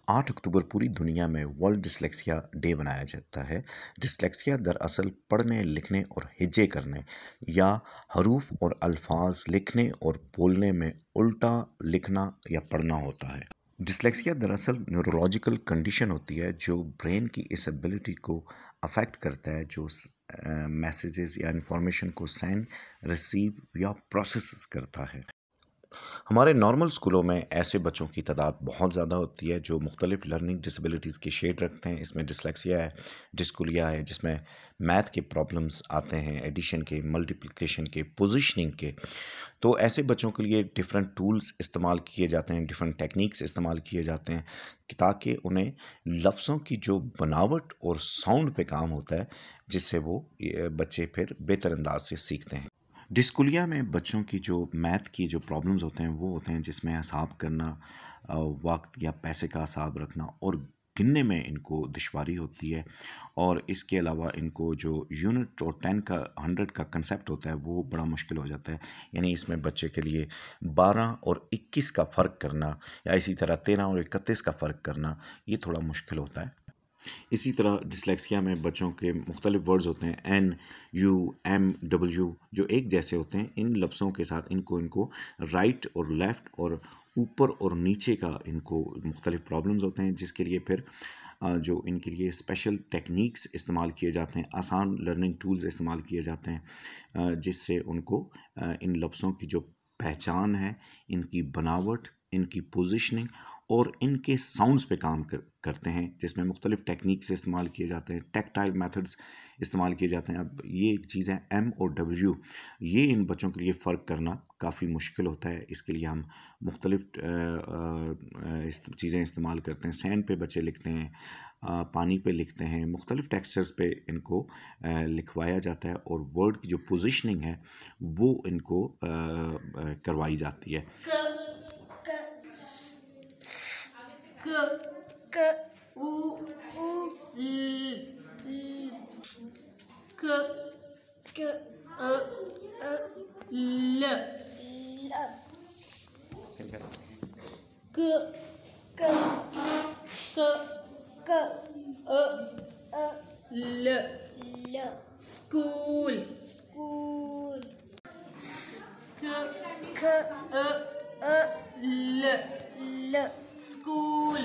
8 अक्टूबर पूरी दुनिया में वर्ल्ड डिसलेक्सिया डे मनाया जाता है। डिसलेक्सिया दरअसल पढ़ने, लिखने और हिज्जे करने या हरूफ और अल्फाज लिखने और बोलने में उल्टा लिखना या पढ़ना होता है। डिसलेक्सिया दरअसल न्यूरोलॉजिकल कंडीशन होती है जो ब्रेन की इस एबिलिटी को अफेक्ट करता है, जो मैसेजेस या इंफॉर्मेशन को सेंड, रिसीव या प्रोसेस करता है। हमारे नॉर्मल स्कूलों में ऐसे बच्चों की तादाद बहुत ज़्यादा होती है जो मुख्तलिफ लर्निंग डिसेबिलिटीज़ के शेड रखते हैं। इसमें डिसलेक्सिया है, डिस्कुलिया है, जिसमें मैथ के प्रॉब्लम्स आते हैं, एडिशन के, मल्टीप्लिकेशन के, पोजीशनिंग के। तो ऐसे बच्चों के लिए डिफरेंट टूल्स इस्तेमाल किए जाते हैं, डिफरेंट टेक्निक्स इस्तेमाल किए जाते हैं ताकि उन्हें लफ्ज़ों की जो बनावट और साउंड पे काम होता है, जिससे वो बच्चे फिर बेहतर अंदाज से सीखते हैं। डिस्कुलिया में बच्चों की जो मैथ की जो प्रॉब्लम्स होते हैं वो होते हैं जिसमें हिसाब करना, वक्त या पैसे का हिसाब रखना और गिनने में इनको दुश्वारी होती है। और इसके अलावा इनको जो यूनिट और 10 का 100 का कंसेप्ट होता है वो बड़ा मुश्किल हो जाता है। यानी इसमें बच्चे के लिए 12 और 21 का फ़र्क करना या इसी तरह 13 और 31 का फ़र्क करना ये थोड़ा मुश्किल होता है। इसी तरह डिसलेक्सिया में बच्चों के मुख्तलिफ वर्ड्स होते हैं, एन, यू, एम, डब्ल्यू, जो एक जैसे होते हैं। इन लफ्ज़ों के साथ इनको राइट और लेफ़्ट और ऊपर और नीचे का इनको मुख्तलिफ प्रॉब्लम्स होते हैं, जिसके लिए फिर जो इनके लिए स्पेशल टेक्निक्स इस्तेमाल किए जाते हैं, आसान लर्निंग टूल्स इस्तेमाल किए जाते हैं, जिससे उनको इन लफ्ज़ों की जो पहचान है, इनकी बनावट, इनकी पोजीशनिंग और इनके साउंड्स पे काम करते हैं, जिसमें मुख्तलिफ टेक्निक्स इस्तेमाल किए जाते हैं, टैक्टाइल मेथड्स इस्तेमाल किए जाते हैं। अब ये एक चीज़ है एम और डब्ल्यू, ये इन बच्चों के लिए फ़र्क करना काफ़ी मुश्किल होता है। इसके लिए हम मुख्तलिफ चीज़ें इस्तेमाल करते हैं। सैंड पे बच्चे लिखते हैं, पानी पे लिखते हैं, मुख्तलिफ टेक्सचर्स पे इनको लिखवाया जाता है और वर्ड की जो पोजीशनिंग है वो इनको करवाई जाती है। क क उ उ ल क क अ ल क क क क अ ल स्कूल क ख अ ल स्कूल